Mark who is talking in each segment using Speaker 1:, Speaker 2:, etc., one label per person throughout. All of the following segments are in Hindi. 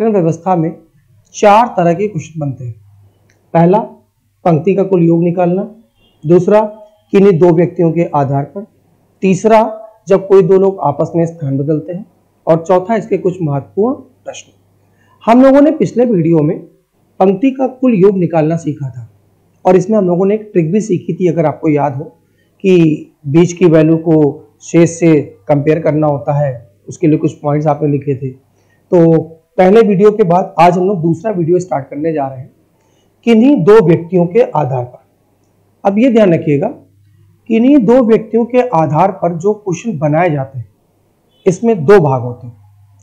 Speaker 1: व्याकरण व्यवस्था में 4 तरह के क्वेश्चन बनते हैं। पहला, पंक्ति का कुल योग निकालना। दूसरा, किन्हीं 2 व्यक्तियों के आधार पर। तीसरा, जब कोई 2 लोग आपस में स्थान बदलते हैं। और चौथा, इसके कुछ महत्वपूर्ण प्रश्न। हम लोगों ने पिछले वीडियो में पंक्ति का कुल योग निकालना सीखा था और इसमें हम लोगों ने एक ट्रिक भी सीखी थी, अगर आपको याद हो, कि बीच की वैल्यू को शेष से कंपेयर करना होता है, उसके लिए कुछ पॉइंट्स आपने लिखे थे। तो पहले वीडियो के बाद आज हम लोग दूसरा वीडियो स्टार्ट करने जा रहे हैं किन्हीं 2 व्यक्तियों के आधार पर। अब ये ध्यान रखिएगा, किन्हीं 2 व्यक्तियों के आधार पर जो क्वेश्चन बनाए जाते हैं इसमें 2 भाग होते हैं।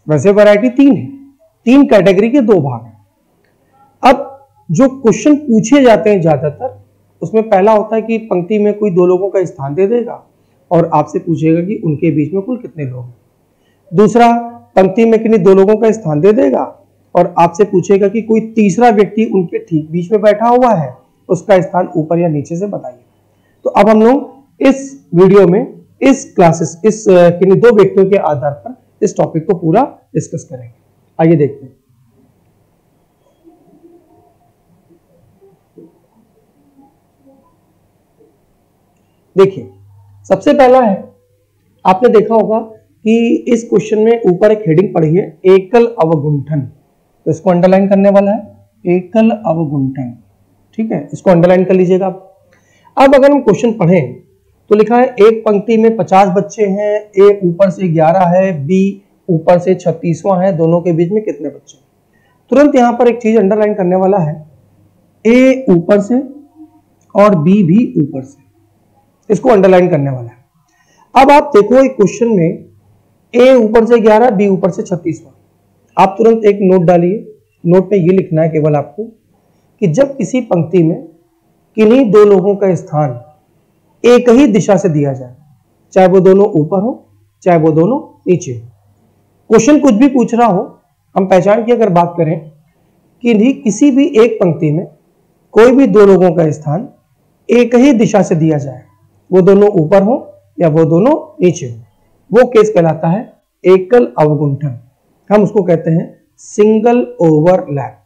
Speaker 1: वैसे वैरायटी 3 है, 3 कैटेगरी के 2 भाग हैं। अब जो क्वेश्चन पूछे जाते हैं ज्यादातर, उसमें पहला होता है कि पंक्ति में कोई 2 लोगों का स्थान दे देगा और आपसे पूछेगा कि उनके बीच में कुल कितने लोग हैं। दूसरा, पंक्ति में किन्हीं 2 लोगों का स्थान दे देगा और आपसे पूछेगा कि कोई तीसरा व्यक्ति उनके ठीक बीच में बैठा हुआ है, उसका स्थान ऊपर या नीचे से बताइए। तो अब हम लोग इस वीडियो में इस किन्हीं 2 व्यक्तियों के आधार पर इस टॉपिक को पूरा डिस्कस करेंगे। आइए देखते हैं। देखिए, सबसे पहला है, आपने देखा होगा कि इस क्वेश्चन में ऊपर एक हेडिंग पड़ी है, एकल अवगुंठन। तो इसको अंडरलाइन करने वाला है, एकल अवगुंठन। ठीक है, इसको अंडरलाइन कर लीजिएगा। अब अगर हम क्वेश्चन पढ़ें तो लिखा है एक पंक्ति में 50 बच्चे हैं, ए ऊपर से 11 है, बी ऊपर से 36वां है, दोनों के बीच में कितने बच्चे? तुरंत यहां पर एक चीज अंडरलाइन करने वाला है, ए ऊपर से और बी भी ऊपर से, इसको अंडरलाइन करने वाला है। अब आप देखो एक क्वेश्चन में ए ऊपर से 11, बी ऊपर से 36वां। आप तुरंत एक नोट डालिए। नोट में ये लिखना है केवल आपको कि जब किसी पंक्ति में किन्हीं 2 लोगों का स्थान एक ही दिशा से दिया जाए, चाहे वो दोनों ऊपर हो चाहे वो दोनों नीचे हो, क्वेश्चन कुछ भी पूछ रहा हो, हम पहचान की अगर बात करें कि किसी भी एक पंक्ति में कोई भी 2 लोगों का स्थान एक ही दिशा से दिया जाए, वो दोनों ऊपर हो या वो दोनों नीचे हो, वो केस कहलाता है एकल अवगुंठन। हम उसको कहते हैं सिंगल ओवरलैप।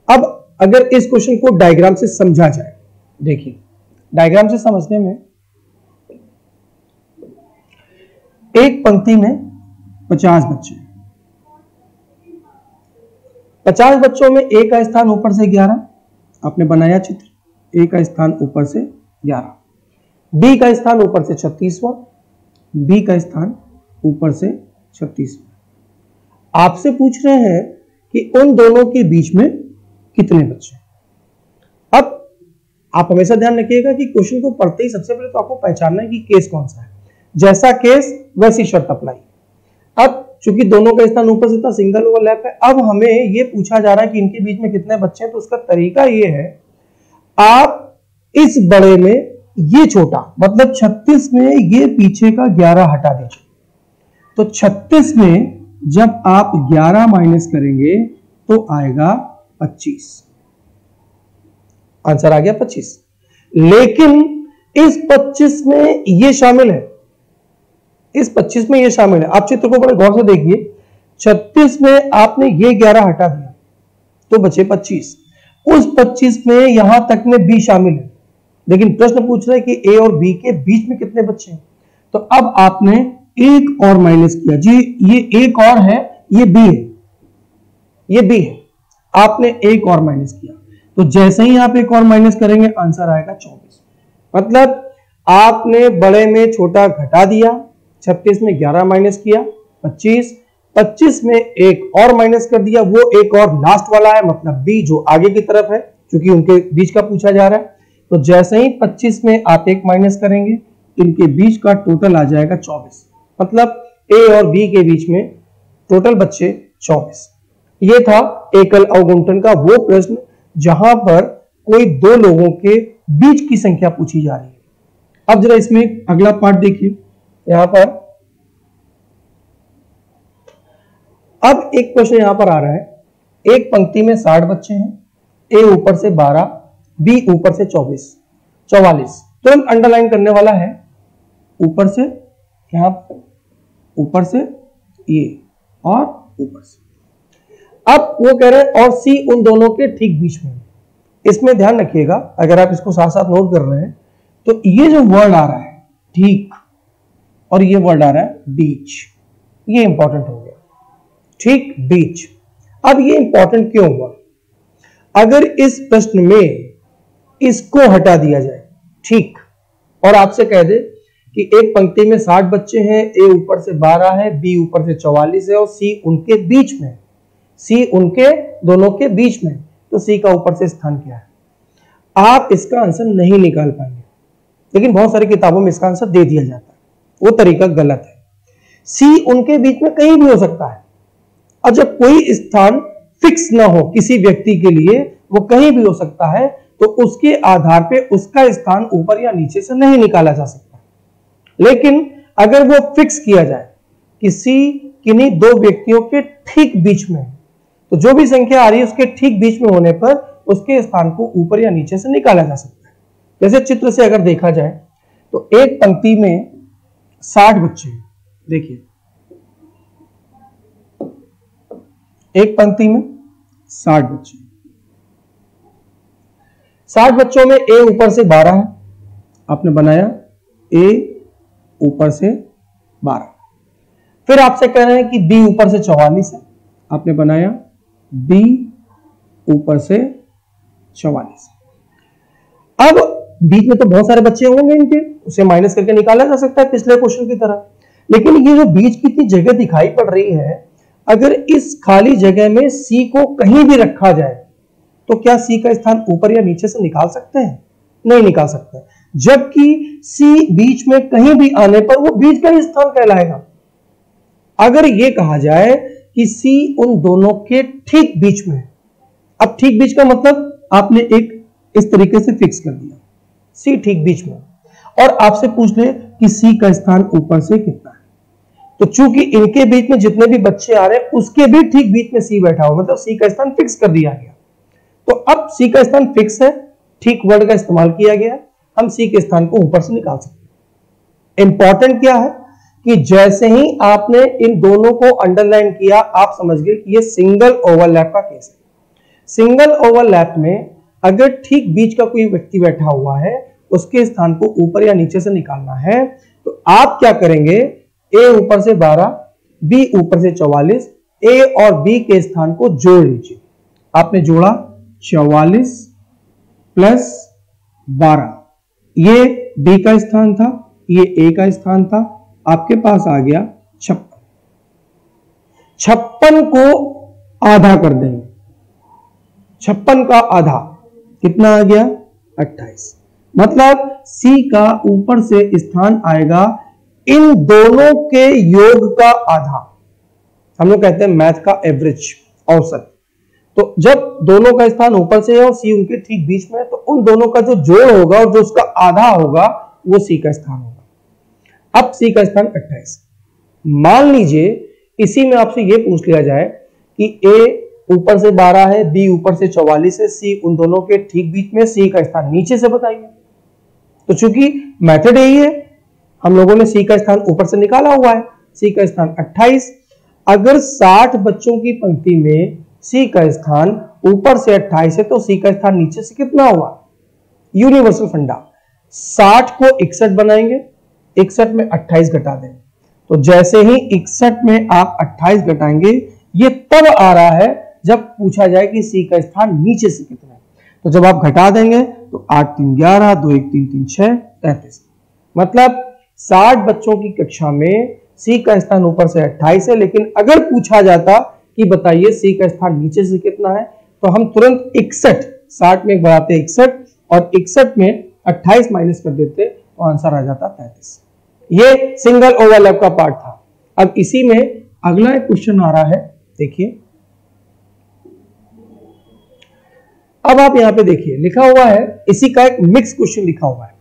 Speaker 1: अब अगर इस क्वेश्चन को डायग्राम से समझा जाए, देखिए डायग्राम से समझने में, एक पंक्ति में 50 बच्चे, 50 बच्चों में ए का स्थान ऊपर से 11, आपने बनाया चित्र, ए का स्थान ऊपर से 11, बी का स्थान ऊपर से 36वां, बी का स्थान ऊपर से 36वां। आपसे पूछ रहे हैं कि उन दोनों के बीच में कितने बच्चे। अब आप हमेशा ध्यान रखिएगा कि क्वेश्चन को पढ़ते ही सबसे पहले तो आपको पहचानना है कि केस कौन सा है, जैसा केस वैसी शर्त अप्लाई। अब चूंकि दोनों का स्थान ऊपर से था, सिंगल ओवरलैप है, अब हमें यह पूछा जा रहा है कि इनके बीच में कितने बच्चे हैं। तो उसका तरीका यह है, आप इस बड़े में ये छोटा, मतलब 36 में ये पीछे का 11 हटा दीजिए। तो 36 में जब आप 11 माइनस करेंगे तो आएगा 25। आंसर आ गया 25। लेकिन इस 25 में ये शामिल है, इस 25 में ये शामिल है। आप चित्र को बड़े गौर से देखिए, 36 में आपने ये 11 हटा दिया तो बचे 25। उस 25 में यहां तक में बी शामिल है, लेकिन प्रश्न पूछ रहा है कि ए और बी के बीच में कितने बच्चे हैं। तो अब आपने एक और माइनस किया जी, ये एक और है, ये बी है, ये बी है, आपने एक और माइनस किया। तो जैसे ही आप एक और माइनस करेंगे आंसर आएगा 24। मतलब आपने बड़े में छोटा घटा दिया, 36 में 11 माइनस किया 25, 25 में एक और माइनस कर दिया, वो एक और लास्ट वाला है, मतलब बी जो आगे की तरफ है, क्योंकि उनके बीच का पूछा जा रहा है। तो जैसे ही 25 में आप एक माइनस करेंगे, इनके बीच का टोटल आ जाएगा 24। मतलब ए और बी के बीच में टोटल बच्चे 24। ये था एकल अवगुंठन का वो प्रश्न जहां पर कोई 2 लोगों के बीच की संख्या पूछी जा रही है। अब जरा इसमें अगला पार्ट देखिए, यहां पर अब एक प्रश्न यहां पर आ रहा है, एक पंक्ति में 60 बच्चे हैं, ए ऊपर से 12, बी ऊपर से 44। तुरंत अंडरलाइन करने वाला है, ऊपर से, यहां ऊपर से ये और ऊपर से। अब वो कह रहे हैं और सी उन दोनों के ठीक बीच में। इसमें ध्यान रखिएगा, अगर आप इसको साथ साथ नोट कर रहे हैं तो ये जो वर्ड आ रहा है ठीक और ये वर्ड आ रहा है बीच, ये इंपॉर्टेंट हो गया। ठीक, बीच। अब ये इंपॉर्टेंट क्यों हुआ? अगर इस प्रश्न में इसको हटा दिया जाए ठीक, और आपसे कह दे कि एक पंक्ति में 60 बच्चे हैं, ए ऊपर से 12 है, बी ऊपर से 44 है और सी उनके बीच में, सी उनके दोनों के बीच में, तो सी का ऊपर से स्थान क्या है? आप इसका आंसर नहीं निकाल पाएंगे, लेकिन बहुत सारी किताबों में इसका आंसर दे दिया जाता है, वो तरीका गलत है। सी उनके बीच में कहीं भी हो सकता है, और जब कोई स्थान फिक्स ना हो किसी व्यक्ति के लिए, वो कहीं भी हो सकता है, तो उसके आधार पे उसका स्थान ऊपर या नीचे से नहीं निकाला जा सकता। लेकिन अगर वो फिक्स किया जाए कि सी किन्हीं दो व्यक्तियों के ठीक बीच में, तो जो भी संख्या आ रही है उसके ठीक बीच में होने पर उसके स्थान को ऊपर या नीचे से निकाला जा सकता है। जैसे चित्र से अगर देखा जाए तो एक पंक्ति में 60 बच्चे हैं, देखिए एक पंक्ति में 60 बच्चे, 60 बच्चों में ए ऊपर से 12 है, आपने बनाया ए ऊपर से 12। फिर आपसे कह रहे हैं कि बी ऊपर से 44 है, आपने बनाया बी ऊपर से 44। अब बीच में तो बहुत सारे बच्चे होंगे इनके, उसे माइनस करके निकाला जा सकता है पिछले क्वेश्चन की तरह, लेकिन ये जो बीच की इतनी जगह दिखाई पड़ रही है, अगर इस खाली जगह में सी को कहीं भी रखा जाए तो क्या सी का स्थान ऊपर या नीचे से निकाल सकते हैं? नहीं निकाल सकते, जबकि सी बीच में कहीं भी आने पर वो बीच का ही स्थान कहलाएगा। अगर ये कहा जाए कि सी उन दोनों के ठीक बीच में, अब ठीक बीच का मतलब आपने एक इस तरीके से फिक्स कर दिया, सी ठीक बीच में, और आपसे पूछ ले कि सी का स्थान ऊपर से कितना है, तो चूंकि इनके बीच में जितने भी बच्चे आ रहे हैं उसके भी ठीक बीच में सी बैठा हुआ, मतलब सी का स्थान फिक्स कर दिया गया। तो अब सी का स्थान फिक्स है, ठीक वर्ड का इस्तेमाल किया गया, हम सी के स्थान को ऊपर से निकाल सकते हैं। इंपॉर्टेंट क्या है कि जैसे ही आपने इन दोनों को अंडरलाइन किया, आप समझ गए कि ये सिंगल ओवरलैप का केस है। सिंगल ओवरलैप में अगर ठीक बीच का कोई व्यक्ति बैठा हुआ है, उसके स्थान को ऊपर या नीचे से निकालना है, तो आप क्या करेंगे? ए ऊपर से 12, बी ऊपर से 44, ए और बी के स्थान को जोड़ लीजिए। आपने जोड़ा 44 प्लस 12, ये बी का स्थान था, ये ए का स्थान था, आपके पास आ गया 56। 56 को आधा कर देंगे, 56 का आधा कितना आ गया? 28। मतलब सी का ऊपर से स्थान आएगा इन दोनों के योग का आधा, हम लोग कहते हैं मैथ का एवरेज, औसत। तो जब दोनों का स्थान ऊपर से है और सी उनके ठीक बीच में है, तो उन दोनों का जो जोड़ होगा और जो उसका आधा होगा वो सी का स्थान होगा। अब सी का स्थान 28। मान लीजिए इसी में आपसे ये पूछ लिया जाए कि ए ऊपर से 12 है, बी ऊपर से 44 है, सी उन दोनों के ठीक बीच में, सी का स्थान नीचे से बताइए। तो चूंकि मेथड यही है, हम लोगों ने सी का स्थान ऊपर से निकाला हुआ है, सी का स्थान 28। अगर 60 बच्चों की पंक्ति में सी का स्थान ऊपर से 28 है, तो सी का स्थान नीचे से कितना हुआ? यूनिवर्सल फंडा, 60 को 61 बनाएंगे, 61 में 28 घटा देंगे, तो जैसे ही 61 में आप 28 घटाएंगे, ये तब आ रहा है जब पूछा जाए कि सी का स्थान नीचे से कितना है। तो जब आप घटा देंगे तो 8 3 11, 2 1 3 3 6 33, मतलब 60 बच्चों की कक्षा में सी का स्थान ऊपर से 28 है, लेकिन अगर पूछा जाता कि बताइए सी का स्थान नीचे से कितना है, तो हम तुरंत 61, 60 में बढ़ाते 61 और 61 में 28 माइनस कर देते, तो आंसर आ जाता 33। ये सिंगल ओवरलैप का पार्ट था। अब इसी में अगला एक क्वेश्चन आ रहा है, देखिए। अब आप यहां पे देखिए लिखा हुआ है, इसी का एक मिक्स क्वेश्चन लिखा हुआ है।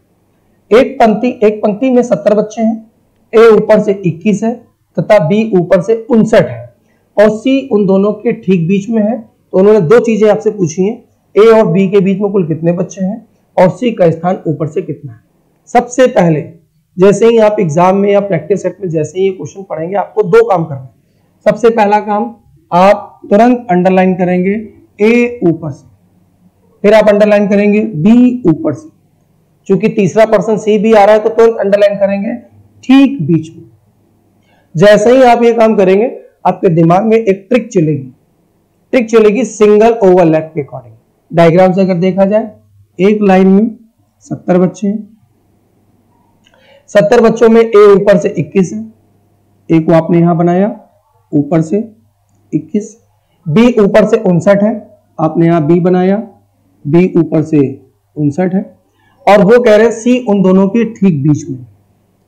Speaker 1: एक पंक्ति में 70 बच्चे हैं, ए ऊपर से 21 है तथा बी ऊपर से 59 है और सी उन दोनों के ठीक बीच में है। तो उन्होंने दो चीजें आपसे पूछी हैं, ए और बी के बीच में कुल कितने बच्चे हैं और सी का स्थान ऊपर से कितना है। सबसे पहले जैसे ही आप एग्जाम में या प्रैक्टिस सेट में जैसे ही ये क्वेश्चन पढ़ेंगे, आपको दो काम करना है। सबसे पहला काम, आप तुरंत अंडरलाइन करेंगे ए ऊपर से, फिर आप अंडरलाइन करेंगे बी ऊपर से। चूंकि तीसरा पर्सन सी भी आ रहा है तो तुरंत अंडरलाइन करेंगे ठीक बीच में। जैसे ही आप ये काम करेंगे आपके दिमाग में एक ट्रिक चलेगी सिंगल ओवरलैप के अकॉर्डिंग। डायग्राम से अगर देखा जाए, एक लाइन में 70 बच्चे हैं, 70 बच्चों में ए ऊपर से 21 है, ए को आपने यहां बनाया ऊपर से 21, बी ऊपर से 59 है, आपने यहां बी बनाया, बी ऊपर से 59 है, और वो कह रहे हैं सी उन दोनों के ठीक बीच में,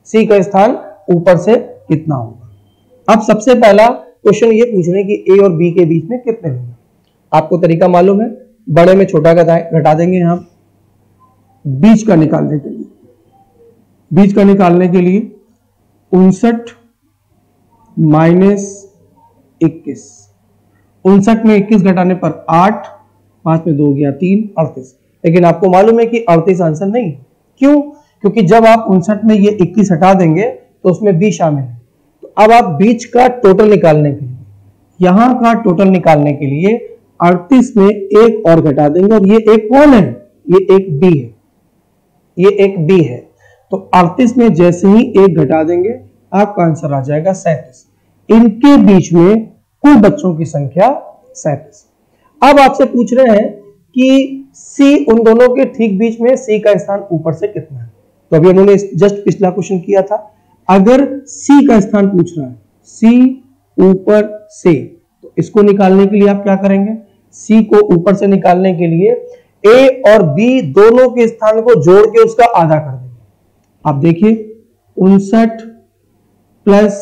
Speaker 1: सी का स्थान ऊपर से कितना होगा। अब सबसे पहला क्वेश्चन ये पूछने की ए और बी के बीच में कितने होंगे। आपको तरीका मालूम है, बड़े में छोटा घटा देंगे यहां बीच का निकालने के लिए। बीच का निकालने के लिए 59 माइनस 21, 59 में 21 घटाने पर 8, 5 में 2 गया 3, 38। लेकिन आपको मालूम है कि 38 आंसर नहीं। क्यों? क्योंकि जब आप 59 में ये 21 हटा देंगे तो उसमें बी शामिल है। तो अब आप बीच का टोटल निकालने के लिए, यहां का टोटल निकालने के लिए 38 में एक और घटा देंगे, और ये एक कौन है? ये एक बी है, ये एक बी है। तो 38 में जैसे ही एक घटा देंगे आपका आंसर आ जाएगा 37। इनके बीच में कुल बच्चों की संख्या 37। अब आपसे पूछ रहे हैं कि सी उन दोनों के ठीक बीच में, सी का स्थान ऊपर से कितना है। तो अभी उन्होंने जस्ट पिछला क्वेश्चन किया था, अगर सी का स्थान पूछ रहा है, सी ऊपर से, तो इसको निकालने के लिए आप क्या करेंगे? सी को ऊपर से निकालने के लिए ए और बी दोनों के स्थान को जोड़ के उसका आधा कर देंगे। आप देखिए 59 प्लस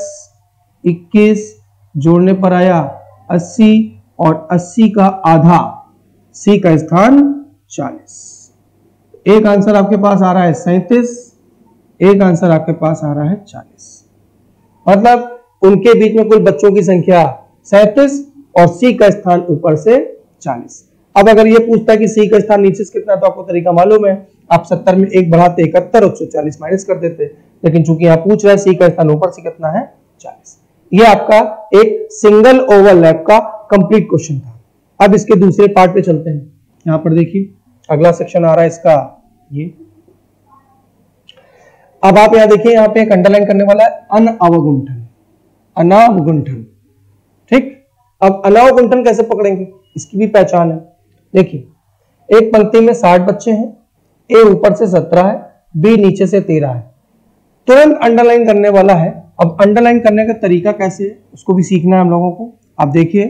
Speaker 1: 21 जोड़ने पर आया 80, और 80 का आधा, सी का स्थान 40। एक आंसर आपके पास आ रहा है 37, एक आंसर आपके पास आ रहा है 40। मतलब उनके बीच में कुल बच्चों की संख्या 37 और सी का स्थान ऊपर से 40। अब अगर ये पूछता है कि सी का स्थान नीचे से कितना, तो आपको तरीका मालूम है, आप 70 में एक बढ़ाते 71 और 140 माइनस कर देते। लेकिन चूंकि यहां पूछ रहा है सी का स्थान ऊपर से कितना है, 40। ये आपका एक सिंगल ओवरलैप का कंप्लीट क्वेश्चन था। अब इसके दूसरे पार्ट पे चलते हैं। यहां पर देखिए अगला सेक्शन आ रहा है इसका ये। अब आप यहां देखिए, यहां पे एक अंडरलाइन करने वाला है अनअवगुंठन, अनावगुंठन। ठीक, अब अनावगुंठन कैसे पकड़ेंगे, इसकी भी पहचान है। देखिए एक पंक्ति में 60 बच्चे हैं, ए ऊपर से 17 है, बी नीचे से 13 है। तुरंत अंडरलाइन करने वाला है। अब अंडरलाइन करने का तरीका कैसे है उसको भी सीखना है हम लोगों को। आप देखिए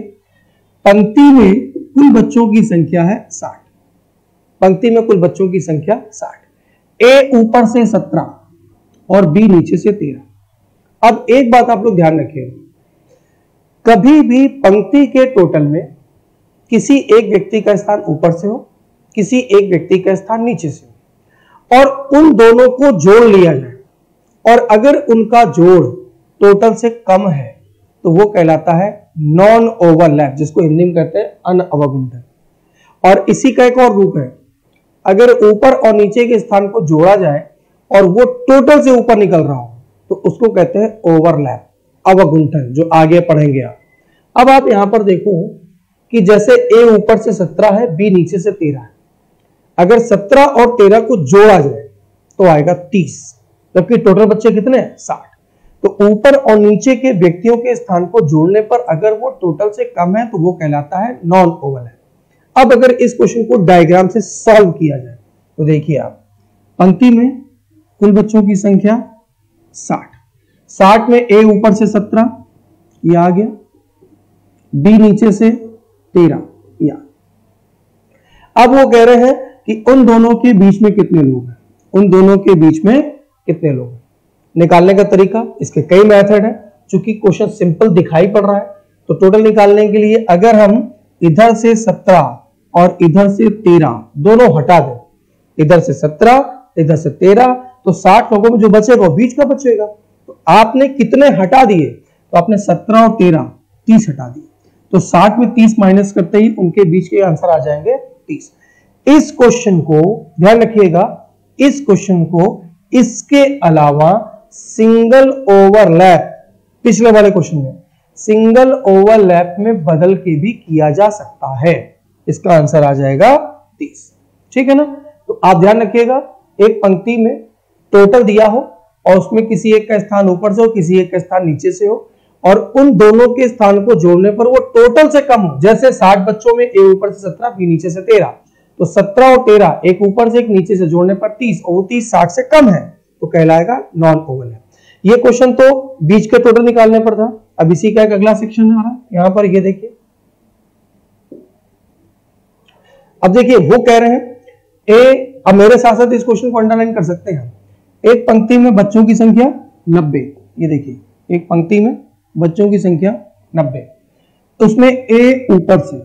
Speaker 1: पंक्ति में कुल बच्चों की संख्या है 60, पंक्ति में कुल बच्चों की संख्या 60, ए ऊपर से 17 और बी नीचे से 13। अब एक बात आप लोग ध्यान रखिएगा, कभी भी पंक्ति के टोटल में किसी एक व्यक्ति का स्थान ऊपर से हो, किसी एक व्यक्ति का स्थान नीचे से हो, और उन दोनों को जोड़ लिया जाए, और अगर उनका जोड़ टोटल से कम है तो वो कहलाता है नॉन ओवरलैप, जिसको हिंदी में कहते हैं अनअवगुंठन। और इसी का एक और रूप है, अगर ऊपर और नीचे के स्थान को जोड़ा जाए और वो टोटल से ऊपर निकल रहा हो तो उसको कहते हैं ओवरलैप, अवगुंठन, जो आगे पढ़ेंगे आप। अब आप यहां पर देखो कि जैसे ए ऊपर से 17 है, बी नीचे से 13 है। अगर 17 और 13 को जोड़ा जाए तो आएगा 30, जबकि टोटल बच्चे कितने हैं? 60। तो ऊपर और नीचे के व्यक्तियों के स्थान को जोड़ने पर अगर वो टोटल से कम है तो वो कहलाता है नॉन ओवरलैप। अब अगर इस क्वेश्चन को डायग्राम से सॉल्व किया जाए तो देखिए आप, पंक्ति में कुल बच्चों की संख्या 60, 60 में ए ऊपर से 17 ये आ गया, बी नीचे से 13 या। अब वो कह रहे हैं कि उन दोनों के बीच में कितने लोग हैं, उन दोनों के बीच में कितने लोग हैं। निकालने का तरीका, इसके कई मेथड है। चूंकि क्वेश्चन सिंपल दिखाई पड़ रहा है तो टोटल निकालने के लिए अगर हम इधर से 17 और इधर से 13 दोनों हटा दें, इधर से 17 इधर से 13, तो 60 लोगों में जो बचेगा वो बीच का बचेगा। तो आपने कितने हटा दिए, तो आपने 17 और 13 30 हटा दिए, तो 60 में 30 माइनस करते ही उनके बीच के आंसर आ जाएंगे 30। इस क्वेश्चन को ध्यान रखिएगा, इस क्वेश्चन को इसके अलावा सिंगल ओवरलैप, पिछले वाले क्वेश्चन में सिंगल ओवरलैप में बदल के भी किया जा सकता है। इसका आंसर आ जाएगा 30। ठीक है ना। तो आप ध्यान रखिएगा, एक पंक्ति में टोटल दिया हो और उसमें किसी एक का स्थान ऊपर से हो, किसी एक का स्थान नीचे से हो, और उन दोनों के स्थान को जोड़ने पर वो टोटल से कम हो। जैसे 60 बच्चों में ए ऊपर से 17, बी नीचे से 13, तो 17 और 13 एक ऊपर से एक नीचे से जोड़ने पर 30, और वो 30 60 से कम है तो कहलाएगा नॉन ओवरलैप। ये क्वेश्चन तो बीच के टोटल निकालने पर था। अब इसी का एक अगला सेक्शन आ रहा है, यहां पर ये देखिए। अब देखिए वो कह रहे हैं ए, अब मेरे साथ साथ इस क्वेश्चन को अंडरलाइन कर सकते हैं। एक पंक्ति में बच्चों की संख्या 90, ये देखिए एक पंक्ति में बच्चों की संख्या 90, तो उसमें ए ऊपर से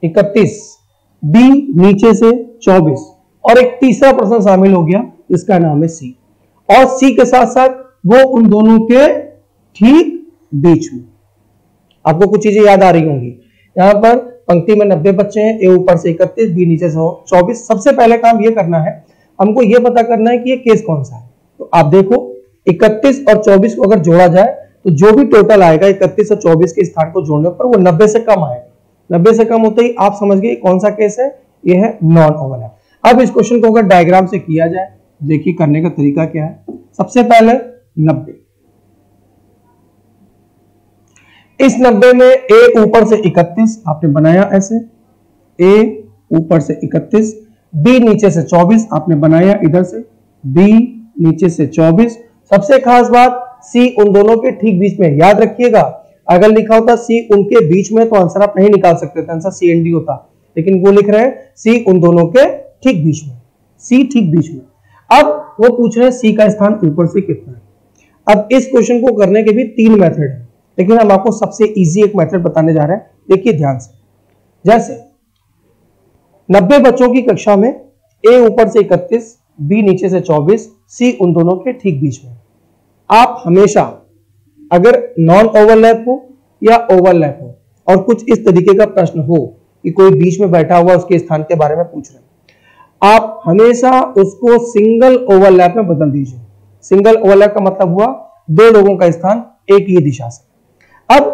Speaker 1: 31, बी नीचे से 24, और एक तीसरा पर्सन शामिल हो गया, इसका नाम है सी। और सी के साथ साथ वो उन दोनों के ठीक बीच में। आपको कुछ चीजें याद आ रही होंगी। यहां पर पंक्ति में 90 बच्चे हैं, ए ऊपर से 31, बी नीचे से 24। सबसे पहले काम ये करना है, हमको ये पता करना है कि ये केस कौन सा है। तो आप देखो 31 और 24 को अगर जोड़ा जाए तो जो भी टोटल आएगा 31 और 24 के स्थान को जोड़ने पर वो 90 से कम आएगा। 90 से कम होते ही आप समझ गए कौन सा केस है, ये है नॉन ओवरलैप। अब इस क्वेश्चन को अगर डायग्राम से किया जाए, देखिए करने का तरीका क्या है। सबसे पहले 90, इस 90 में ए ऊपर से 31 आपने बनाया ऐसे, ए ऊपर से 31, बी नीचे से 24 आपने बनाया इधर से, बी नीचे से 24। सबसे खास बात, सी उन दोनों के ठीक बीच में। याद रखिएगा, अगर लिखा होता सी उनके बीच में तो आंसर आप नहीं निकाल सकते थे, आंसर सी एंड डी होता, लेकिन वो लिख रहे हैं सी उन दोनों के ठीक बीच में, सी ठीक बीच में। अब वो पूछ रहे हैं सी का स्थान ऊपर से कितना है। अब इस क्वेश्चन को करने के भी 3 मेथड है, लेकिन हम आपको सबसे इजी एक मेथड बताने जा रहे हैं। देखिए ध्यान से, जैसे 90 बच्चों की कक्षा में ए ऊपर से 31, बी नीचे से 24, सी उन दोनों के ठीक बीच में। आप हमेशा अगर नॉन ओवरलैप हो या ओवरलैप हो और कुछ इस तरीके का प्रश्न हो कि कोई बीच में बैठा हुआ उसके स्थान के बारे में पूछ रहे हैं, आप हमेशा उसको सिंगल ओवरलैप में बदल दीजिए। सिंगल ओवरलैप का मतलब हुआ 2 लोगों का स्थान एक ही दिशा से। अब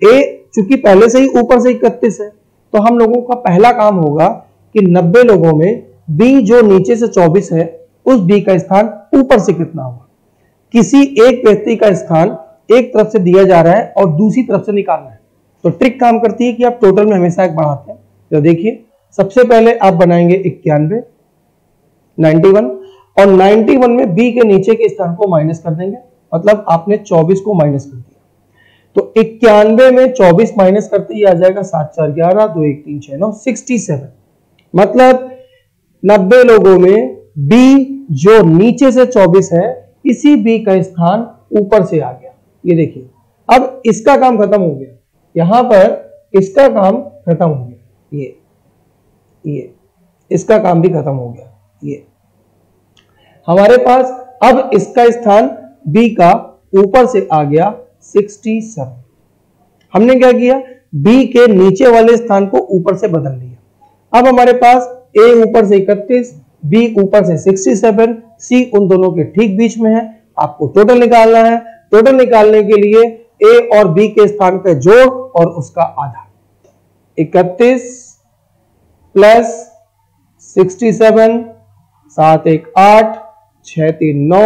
Speaker 1: ए चूंकि पहले से ही ऊपर से 31 है, तो हम लोगों का पहला काम होगा कि 90 लोगों में बी जो नीचे से 24 है, उस बी का स्थान ऊपर से कितना होगा। किसी एक व्यक्ति का स्थान एक तरफ से दिया जा रहा है और दूसरी तरफ से निकालना है, तो ट्रिक काम करती है कि आप टोटल में हमेशा एक बढ़ाते हैं। तो देखिए सबसे पहले आप बनाएंगे 91, 91, और 91 में बी के नीचे के स्थान को माइनस कर देंगे, मतलब आपने 24 को माइनस कर दिया। तो 91 में 24 माइनस करते ही आ जाएगा 7 4 11, 2 1 3 6 9, 67। मतलब 90 लोगों में बी जो नीचे से 24 है, इसी बी का स्थान ऊपर से आ गया। ये देखिए, अब इसका काम खत्म हो गया, यहां पर इसका काम खत्म हो गया, ये इसका काम भी खत्म हो गया। ये हमारे पास अब इसका स्थान बी का ऊपर से आ गया 67। हमने क्या किया, बी के नीचे वाले स्थान को ऊपर से बदल लिया। अब हमारे पास ए ऊपर से 31, बी ऊपर से 67, सी उन दोनों के ठीक बीच में है। आपको टोटल निकालना है। टोटल निकालने के लिए ए और बी के स्थान पे जोड़ और उसका आधा, 31 प्लस 67, 7 1 8, 6 3 9,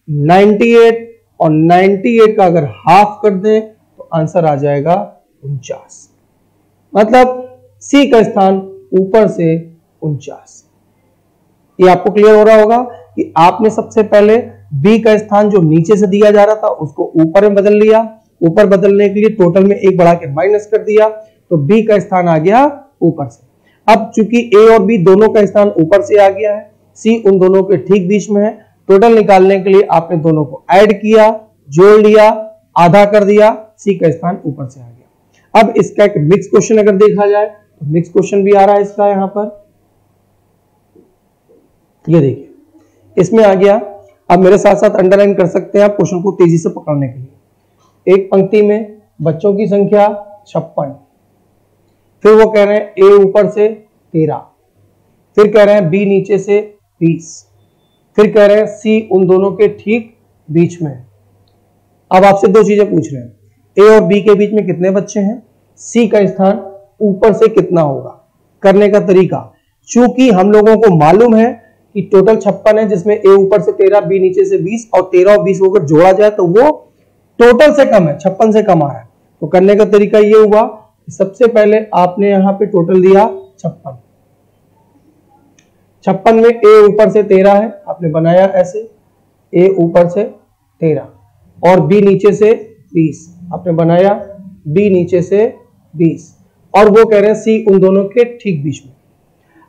Speaker 1: 98, और 98 का अगर हाफ कर दें तो आंसर आ जाएगा 49। मतलब सी का स्थान ऊपर से 49। ये आपको क्लियर हो रहा होगा कि आपने सबसे पहले बी का स्थान जो नीचे से दिया जा रहा था उसको ऊपर में बदल लिया। ऊपर बदलने के लिए टोटल में एक बढ़ा के माइनस कर दिया, तो बी का स्थान आ गया ऊपर से। अब चूंकि ए और बी दोनों का स्थान ऊपर से आ गया है, सी उन दोनों के ठीक बीच में है। टोटल निकालने के लिए आपने दोनों को ऐड किया, जोड़ लिया, आधा कर दिया, सी का स्थान ऊपर से आ गया। अब इसका एक मिक्स क्वेश्चन अगर देखा जाए तो मिक्स क्वेश्चन भी आ रहा है इसका यहां पर, ये देखिए इसमें आ गया। अब मेरे साथ साथ अंडरलाइन कर सकते हैं आप क्वेश्चन को तेजी से पकड़ने के लिए। एक पंक्ति में बच्चों की संख्या 56, फिर वो कह रहे हैं ए ऊपर से 13, फिर कह रहे हैं बी नीचे से 20, फिर कह रहे हैं सी उन दोनों के ठीक बीच में। अब आपसे 2 चीजें पूछ रहे हैं, ए और बी के बीच में कितने बच्चे हैं, सी का स्थान ऊपर से कितना होगा। करने का तरीका, चूंकि हम लोगों को मालूम है कि टोटल 56 है, जिसमें ए ऊपर से 13, बी नीचे से 20 और 13 और 20 को अगर जोड़ा जाए तो वो टोटल से कम है, 56 से कम आ रहा है। तो करने का तरीका ये हुआ, सबसे पहले आपने यहां पे टोटल दिया 56, 56 में ए ऊपर से 13 है, आपने बनाया ऐसे, ए ऊपर से 13 और बी नीचे से 20, आपने बनाया बी नीचे से 20, और वो कह रहे हैं सी उन दोनों के ठीक बीच में।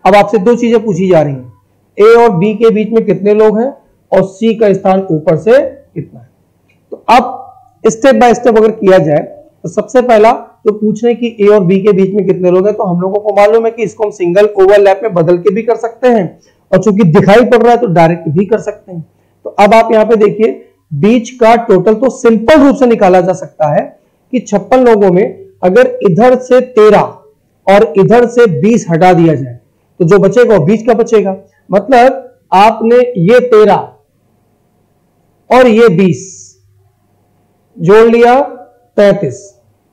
Speaker 1: अब आपसे दो चीजें पूछी जा रही हैं, ए और बी के बीच में कितने लोग हैं और सी का स्थान ऊपर से कितना है। तो अब स्टेप बाय स्टेप अगर किया जाए तो सबसे पहला तो पूछने की ए और बी के बीच में कितने लोग हैं, तो हम लोगों को मालूम है कि इसको हम सिंगल ओवरलैप में बदल के भी कर सकते हैं, और चूंकि दिखाई पड़ रहा है तो डायरेक्ट भी कर सकते हैं। तो अब आप यहां पे देखिए, बीच का टोटल तो सिंपल रूप से निकाला जा सकता है कि 56 लोगों में अगर इधर से 13 और इधर से 20 हटा दिया जाए तो जो बचेगा वो बीच का बचेगा। मतलब आपने ये 13 और ये 20 जोड़ लिया 33,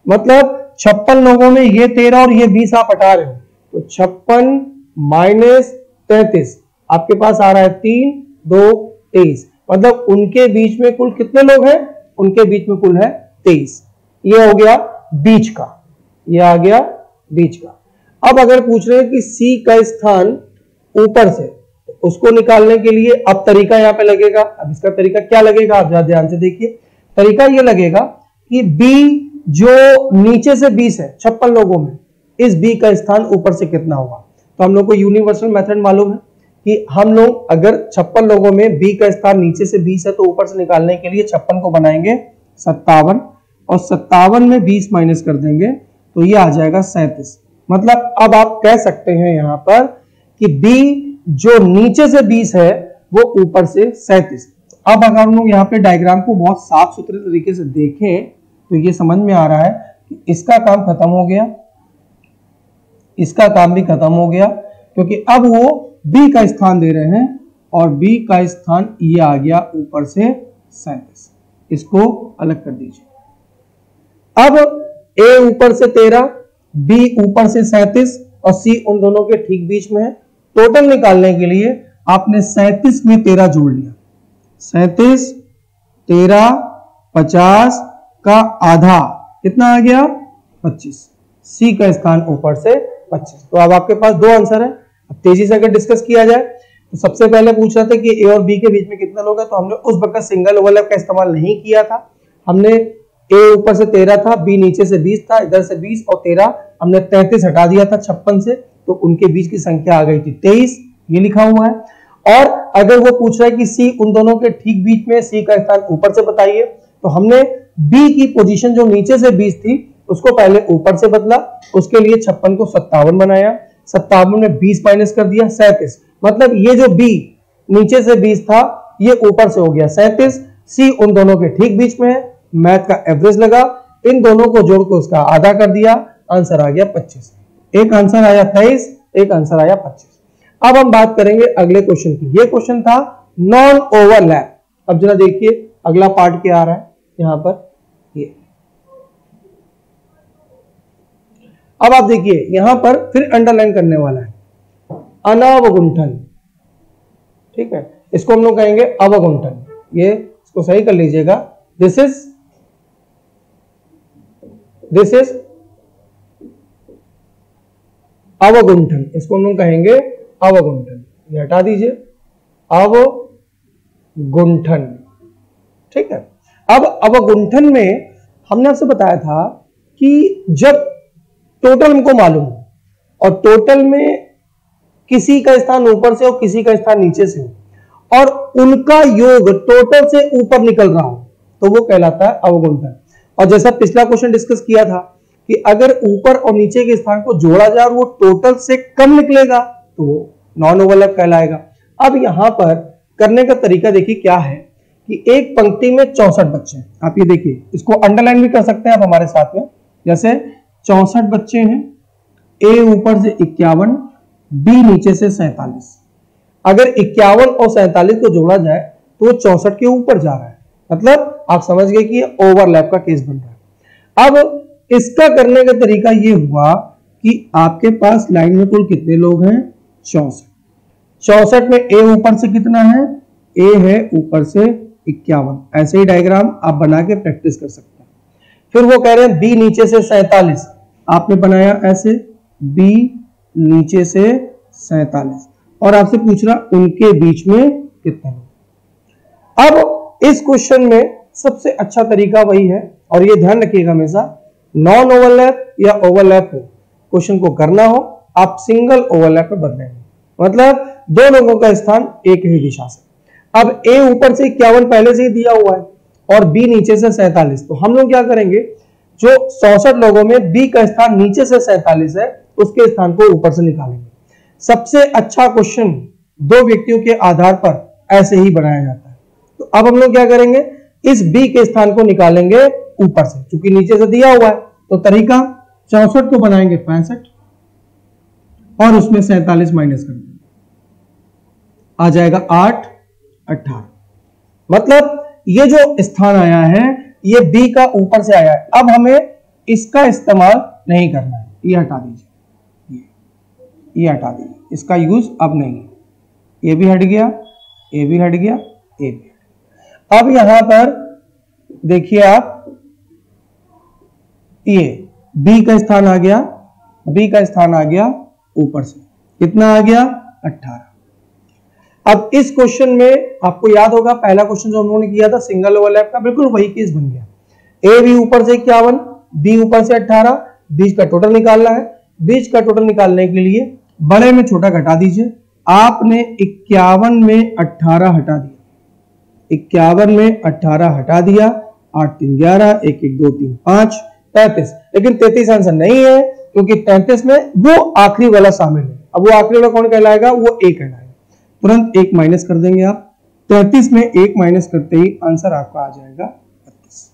Speaker 1: मतलब 56 लोगों में ये 13 और ये 20 आप हटा रहे हो तो 56 माइनस 33 आपके पास आ रहा है 3, 2, 23, मतलब उनके बीच में कुल कितने लोग हैं, उनके बीच में कुल है 23। ये हो गया बीच का, ये आ गया बीच का। अब अगर पूछ रहे हैं कि सी का स्थान ऊपर से, तो उसको निकालने के लिए अब तरीका यहां पे लगेगा। अब इसका तरीका क्या लगेगा, आप जरा ध्यान से देखिए। तरीका ये लगेगा कि बी जो नीचे से 20 है 56 लोगों में, इस बी का स्थान ऊपर से कितना होगा। तो हम लोग को यूनिवर्सल मेथड मालूम है कि हम लोग अगर 56 लोगों में बी का स्थान नीचे से 20 है तो ऊपर से निकालने के लिए 56 को बनाएंगे 57 और 57 में 20 माइनस कर देंगे तो ये आ जाएगा 37। मतलब अब आप कह सकते हैं यहां पर कि बी जो नीचे से 20 है वो ऊपर से 37। अब अगर हम लोग यहाँ पे डायग्राम को बहुत साफ सुथरे तरीके से देखें तो ये समझ में आ रहा है कि इसका काम खत्म हो गया, इसका काम भी खत्म हो गया, क्योंकि अब वो बी का स्थान दे रहे हैं और बी का स्थान ये आ गया ऊपर से 37। इसको अलग कर दीजिए। अब ए ऊपर से 13, बी ऊपर से 37 और सी उन दोनों के ठीक बीच में है। टोटल निकालने के लिए आपने 37 में 13 जोड़ लिया, 37, 13, 50 का आधा कितना आ गया 25। सी का स्थान ऊपर से 25। तो अब आपके पास दो आंसर है। अब तेजी से अगर डिस्कस किया जाए तो सबसे पहले पूछ रहा था कि ए और बी के बीच में कितना लोग हैं, तो हमने उस वक्त सिंगल ओवरलैप का इस्तेमाल नहीं किया था। हमने ए ऊपर से 13 था, बी नीचे से 20 था, इधर से 20 और 13 हमने 33 हटा दिया था 56 से, तो उनके बीच की संख्या आ गई थी 23, ये लिखा हुआ है। और अगर वो पूछ रहा है कि सी उन दोनों के ठीक बीच में, सी का स्थान ऊपर से बताइए, तो हमने बी की पोजीशन जो नीचे से 20 थी उसको पहले ऊपर से बदला, उसके लिए 56 को 57 बनाया, 57 में 20 माइनस कर दिया 37। मतलब ये जो बी नीचे से 20 था ये ऊपर से हो गया 37, सी उन दोनों के ठीक बीच में है। मैथ का एवरेज लगा, इन दोनों को जोड़ के उसका आधा कर दिया, आंसर आ गया 25। एक आंसर आया 23, एक आंसर आया 25। अब हम बात करेंगे अगले क्वेश्चन की। ये क्वेश्चन था नॉन ओवरलैप। अब जरा देखिए अगला पार्ट क्या आ रहा है यहां पर, ये अब आप देखिए यहां पर फिर अंडरलाइन करने वाला है अनावगुंठन। ठीक है, इसको हम लोग कहेंगे अवगुंठन। ये इसको सही कर लीजिएगा, दिस इज अवगुंठन, इसको हम लोग कहेंगे अवगुंठन। ये हटा दीजिए, अवगुंठन। ठीक है, अब अवगुंठन में हमने आपसे बताया था कि जब टोटल हमको मालूम हो और टोटल में किसी का स्थान ऊपर से और किसी का स्थान नीचे से हो और उनका योग टोटल से ऊपर निकल रहा हो तो वो कहलाता है अवगुंठन। और जैसा पिछला क्वेश्चन डिस्कस किया था कि अगर ऊपर और नीचे के स्थान को जोड़ा जाए और वो टोटल से कम निकलेगा तो वो नॉन ओवरलैप कहलाएगा। अब यहां पर करने का तरीका देखिए क्या है कि एक पंक्ति में 64 बच्चे हैं। आप ये देखिए, इसको अंडरलाइन भी कर सकते हैं आप हमारे साथ में। जैसे 64 बच्चे हैं, ए ऊपर से 51, बी नीचे से 47। अगर 51 और 47 को जोड़ा जाए तो वो 64 के ऊपर जा रहा है, मतलब आप समझ गए कि ये ओवरलैप का केस बन रहा है। अब इसका करने का तरीका ये हुआ कि आपके पास लाइन में कुल कितने लोग हैं, 64। 64 में ए ऊपर से कितना है, ए है ऊपर से 51। ऐसे ही डायग्राम आप बना के प्रैक्टिस कर सकते हैं। फिर वो कह रहे हैं बी नीचे से 47, आपने बनाया ऐसे बी नीचे से 47 और आपसे पूछ रहा उनके बीच में कितने लोग। अब इस क्वेश्चन में सबसे अच्छा तरीका वही है, और ये ध्यान रखिएगा हमेशा, नॉन ओवरलैप या ओवरलैप हो, क्वेश्चन को करना हो आप सिंगल ओवरलैप में बदलेंगे, मतलब दो लोगों का स्थान एक ही दिशा से। अब ए ऊपर से 51 पहले से ही दिया हुआ है और बी नीचे से 47, तो हम लोग क्या करेंगे, जो 64 लोगों में बी का स्थान नीचे से 47 है उसके स्थान को ऊपर से निकालेंगे। सबसे अच्छा क्वेश्चन दो व्यक्तियों के आधार पर ऐसे ही बनाया जाता है। तो अब हम लोग क्या करेंगे, इस बी के स्थान को निकालेंगे ऊपर से, क्योंकि नीचे से दिया हुआ है। तो तरीका 64 को बनाएंगे 65 और उसमें 47 माइनस कर देंगे, आ जाएगा 8 18। मतलब ये जो स्थान आया है ये बी का ऊपर से आया है। अब हमें इसका इस्तेमाल नहीं करना है, ये हटा दीजिए, ये हटा दीजिए, इसका यूज अब नहीं है। ये भी हट गया, ये भी हट गया, ये भी। अब यहां पर देखिए आप, ये बी का स्थान आ गया, बी का स्थान आ गया ऊपर से, कितना आ गया 18। अब इस क्वेश्चन में आपको याद होगा पहला क्वेश्चन जो हम लोगों ने किया था सिंगल ओवरलैप का, बिल्कुल वही केस बन गया। ए बी ऊपर से 51, बी ऊपर से 18, बीच का टोटल निकालना है। बीच का टोटल निकालने के लिए बड़े में छोटा घटा दीजिए। आपने 51 में 18 हटा दिया, 51 में 18 हटा दिया, 8 3 11, 1 1 2 3 5 33। लेकिन 33 आंसर नहीं है क्योंकि 33 में वो आखिरी वाला शामिल है। अब वो आखिरी वाला कौन कहलाएगा, वो ए कहलाएगा। तुरंत 1 माइनस कर देंगे आप, 33 में 1 माइनस करते ही आंसर आपका आ जाएगा 32।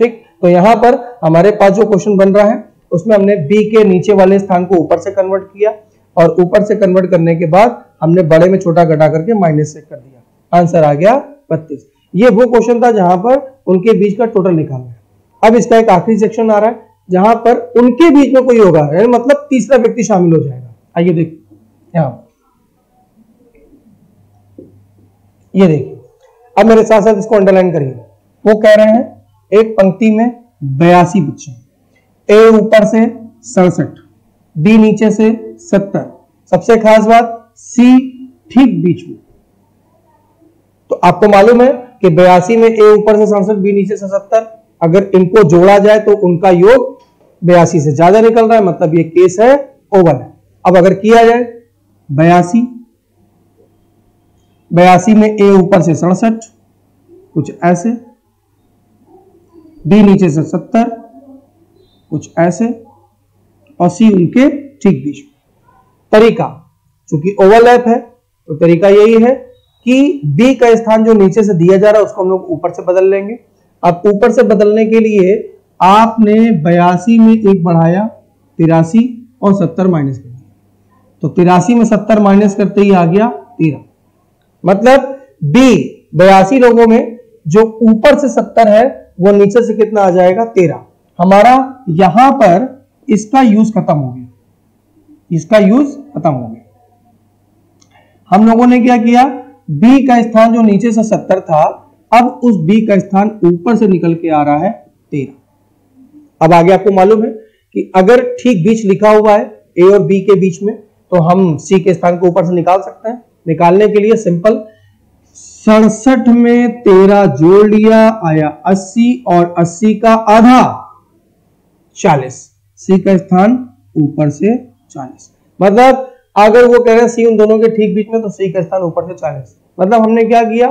Speaker 1: ठीक, तो यहां पर हमारे पास जो क्वेश्चन बन रहा है उसमें हमने बी के नीचे वाले स्थान को ऊपर से कन्वर्ट किया और ऊपर से कन्वर्ट करने के बाद हमने बड़े में छोटा घटा करके माइनस से कर दिया, आंसर आ गया 32। ये वो क्वेश्चन था जहां पर उनके बीच का टोटल निकालना है। अब इसका एक आखिरी सेक्शन आ रहा है जहां पर उनके बीच में कोई होगा, मतलब तीसरा व्यक्ति शामिल हो जाएगा। आइए देखिए, यहां ये देखिए, अब मेरे साथ साथ इसको अंडरलाइन करिए। वो कह रहे हैं एक पंक्ति में 82 बच्चे, ए ऊपर से 67, बी नीचे से 70, सबसे खास बात सी ठीक बीच में। तो आपको मालूम है कि 82 में ए ऊपर से 67, बी नीचे से 70, अगर इनको जोड़ा जाए तो उनका योग 82 से ज्यादा निकल रहा है, मतलब ये केस है ओवल है। अब अगर किया जाए 82 में ए ऊपर से 67, कुछ ऐसे, बी नीचे से 70, कुछ ऐसे, और सी उनके ठीक बीच में। तरीका चूंकि ओवरलैप है तो तरीका यही है कि बी का स्थान जो नीचे से दिया जा रहा है उसको हम लोग ऊपर से बदल लेंगे। अब ऊपर से बदलने के लिए आपने 82 में 1 बढ़ाया, 83 और 70 माइनस कर दिया, तो 83 में 70 माइनस करते ही आ गया 13। मतलब बी 82 लोगों में जो ऊपर से 70 है वो नीचे से कितना आ जाएगा 13। हमारा यहां पर इसका यूज खत्म हो गया, इसका यूज खत्म हो गया। हम लोगों ने क्या किया, बी का स्थान जो नीचे से 70 था, अब उस बी का स्थान ऊपर से निकल के आ रहा है 13। अब आगे आपको मालूम है कि अगर ठीक बीच लिखा हुआ है ए और बी के बीच में तो हम सी के स्थान को ऊपर से निकाल सकते हैं। निकालने के लिए सिंपल 67 में 13 जोड़ लिया, आया 80 और 80 का आधा 40, सी का स्थान ऊपर से 40। मतलब अगर वो कह रहे हैं सी उन दोनों के ठीक बीच में तो सी का स्थान ऊपर से 40। मतलब हमने क्या किया,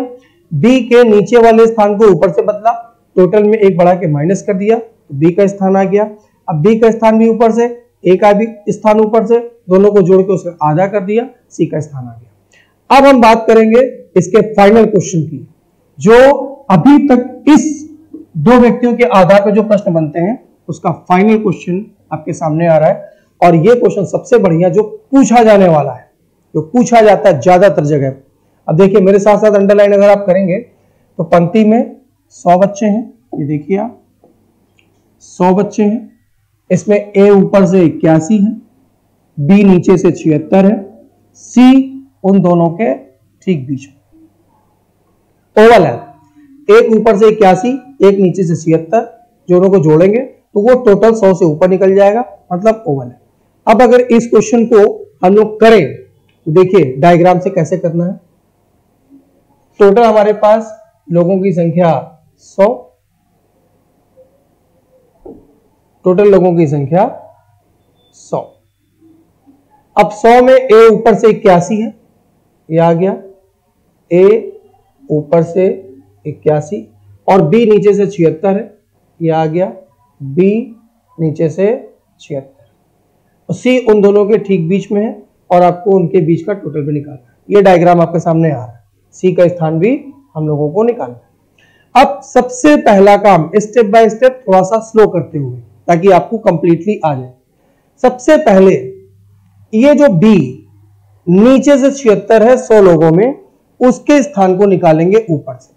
Speaker 1: बी के नीचे वाले स्थान को ऊपर से बदला, टोटल में 1 बढ़ा के माइनस कर दिया तो बी का स्थान आ गया। अब बी का स्थान भी ऊपर से, ए का भी स्थान ऊपर से, दोनों को जोड़ के उसका आधा कर दिया, सी का स्थान आ गया। अब हम बात करेंगे इसके फाइनल क्वेश्चन की, जो अभी तक इस दो व्यक्तियों के आधार पर जो प्रश्न बनते हैं उसका फाइनल क्वेश्चन आपके सामने आ रहा है। और ये क्वेश्चन सबसे बढ़िया जो पूछा जाने वाला है, जो पूछा जाता है ज्यादातर जगह। अब देखिए मेरे साथ साथ अंडरलाइन अगर आप करेंगे तो पंक्ति में 100 बच्चे हैं, ये देखिए आप, 100 बच्चे हैं, इसमें ए ऊपर से 81 है, बी नीचे से 76 है, सी उन दोनों के ठीक बीच में। ओवल है, एक ऊपर से 81, एक नीचे से 76, दोनों को जोड़ेंगे तो वो टोटल 100 से ऊपर निकल जाएगा, मतलब ओवल है। अब अगर इस क्वेश्चन को हम लोग करें तो देखिए डायग्राम से कैसे करना है। टोटल हमारे पास लोगों की संख्या 100, टोटल लोगों की संख्या 100। अब 100 में ए ऊपर से 81 है, ये आ गया, ए ऊपर से 81 और बी नीचे से 76 है, ये आ गया, बी नीचे से 76। सी उन दोनों के ठीक बीच में है और आपको उनके बीच का टोटल भी निकालना है। ये डायग्राम आपके सामने आ रहा है, सी का स्थान भी हम लोगों को निकालना है। अब सबसे पहला काम स्टेप बाय स्टेप थोड़ा सा स्लो करते हुए ताकि आपको कंप्लीटली आ जाए। सबसे पहले ये जो बी नीचे से 76 है 100 लोगों में, उसके स्थान को निकालेंगे ऊपर से।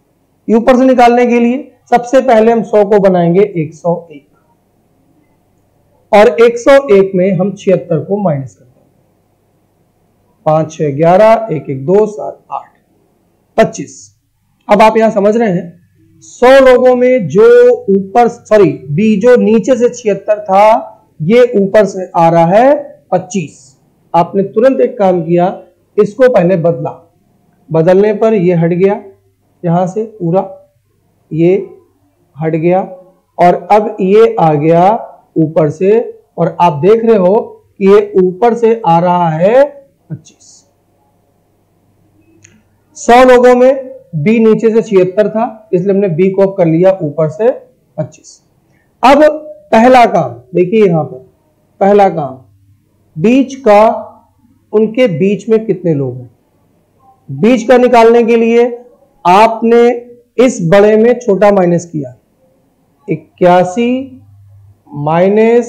Speaker 1: ऊपर से निकालने के लिए सबसे पहले हम 100 को बनाएंगे 101 और 101 में हम 76 को माइनस कर देंगे। 5 6 11, 1 1 2 7 8 25। अब आप यहां समझ रहे हैं 100 लोगों में जो ऊपर बी जो नीचे से 76 था, ये ऊपर से आ रहा है 25। आपने तुरंत एक काम किया, इसको पहले बदला, बदलने पर ये हट गया, यहां से पूरा ये हट गया और अब ये आ गया ऊपर से, और आप देख रहे हो कि ये ऊपर से आ रहा है 25। 100 लोगों में बी नीचे से 76 था, इसलिए हमने बी को कर लिया ऊपर से 25। अब पहला काम देखिए, यहां पर पहला काम बीच का, उनके बीच में कितने लोग हैं, बीच का निकालने के लिए आपने इस बड़े में छोटा माइनस किया, 81 माइनस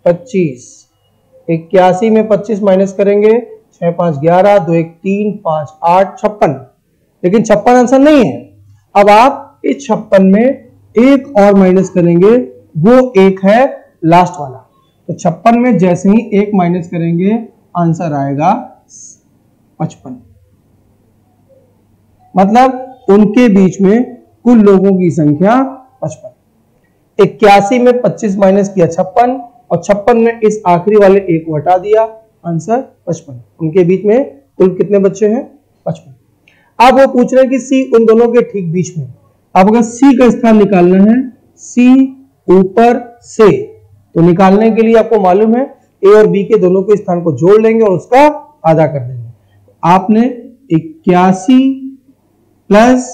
Speaker 1: 25, 81 में 25 माइनस करेंगे 6 5 11, 2 1 3 5 8 56, लेकिन 56 आंसर नहीं है। अब आप इस 56 में एक और माइनस करेंगे, वो एक है लास्ट वाला, तो 56 में जैसे ही एक माइनस करेंगे आंसर आएगा 55। मतलब उनके बीच में कुल लोगों की संख्या 55। 81 में 25 माइनस किया 56 और 56 में इस आखिरी वाले एक को हटा दिया, आंसर 55। उनके बीच में कुल कितने बच्चे हैं, 55। अब वो पूछ रहे हैं कि सी उन दोनों के ठीक बीच में। अब अगर सी का स्थान निकालना है, सी ऊपर से, तो निकालने के लिए आपको मालूम है ए और बी के दोनों के स्थान को जोड़ लेंगे और उसका आधा कर देंगे। आपने 81 प्लस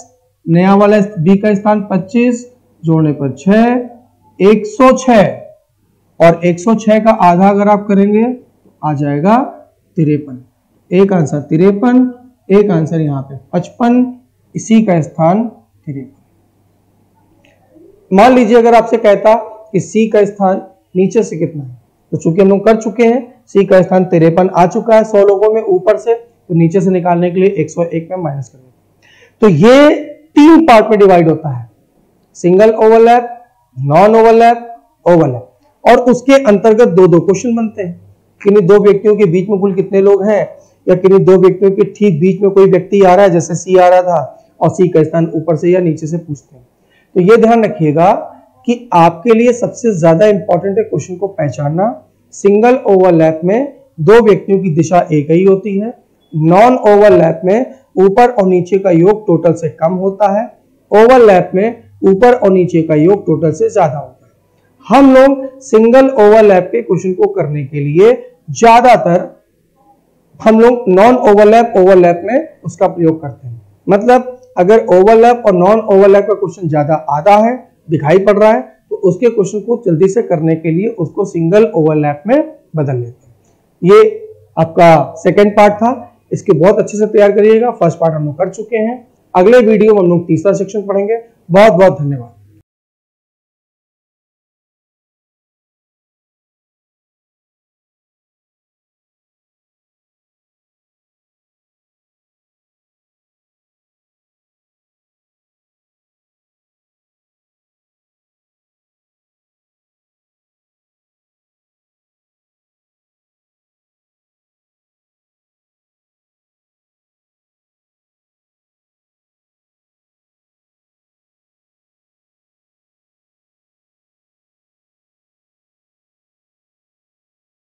Speaker 1: नया वाला बी का स्थान 25 जोड़ने पर 6, 106 और 106 का आधा अगर आप करेंगे तो आ जाएगा 53। एक आंसर 53, एक आंसर यहां पे 55, इसी का स्थान 53। मान लीजिए अगर आपसे कहता कि सी का स्थान नीचे से कितना है, तो चूंकि हम लोग कर चुके हैं, सी का स्थान 53 आ चुका है 100 लोगों में ऊपर से, तो नीचे से निकालने के लिए 101 में माइनस करेंगे। तो ये 3 पार्ट में डिवाइड होता है, single overlap, non overlap, overlap, और उसके अंतर्गत दो क्वेश्चन बनते हैं। किन्हीं दो व्यक्तियों के बीच में कुल कितने लोग हैं, या किन्हीं दो व्यक्तियों के ठीक बीच में कोई व्यक्ति आ रहा है, जैसे सी आ रहा था और सी का स्थान ऊपर से या नीचे से पूछते हैं। तो ये ध्यान रखिएगा कि आपके लिए सबसे ज्यादा इंपॉर्टेंट है क्वेश्चन को पहचानना। सिंगल ओवरलैप में दो व्यक्तियों की दिशा एक ही होती है, नॉन ओवरलैप में ऊपर और नीचे का योग टोटल से कम होता है, ओवरलैप में ऊपर और नीचे का योग टोटल से ज्यादा होता है। हम लोग सिंगल ओवरलैप के क्वेश्चन को करने के लिए ज्यादातर हम लोग नॉन ओवरलैप ओवरलैप में उसका प्रयोग करते हैं। मतलब अगर ओवरलैप और नॉन ओवरलैप का क्वेश्चन ज्यादा आधा है, दिखाई पड़ रहा है, तो उसके क्वेश्चन को जल्दी से करने के लिए उसको सिंगल ओवरलैप में बदल लेते हैं। ये आपका सेकंड पार्ट था, इसके बहुत अच्छे से तैयार करिएगा। फर्स्ट पार्ट हम लोग कर चुके हैं, अगले वीडियो में हम लोग तीसरा सेक्शन पढ़ेंगे। बहुत बहुत धन्यवाद।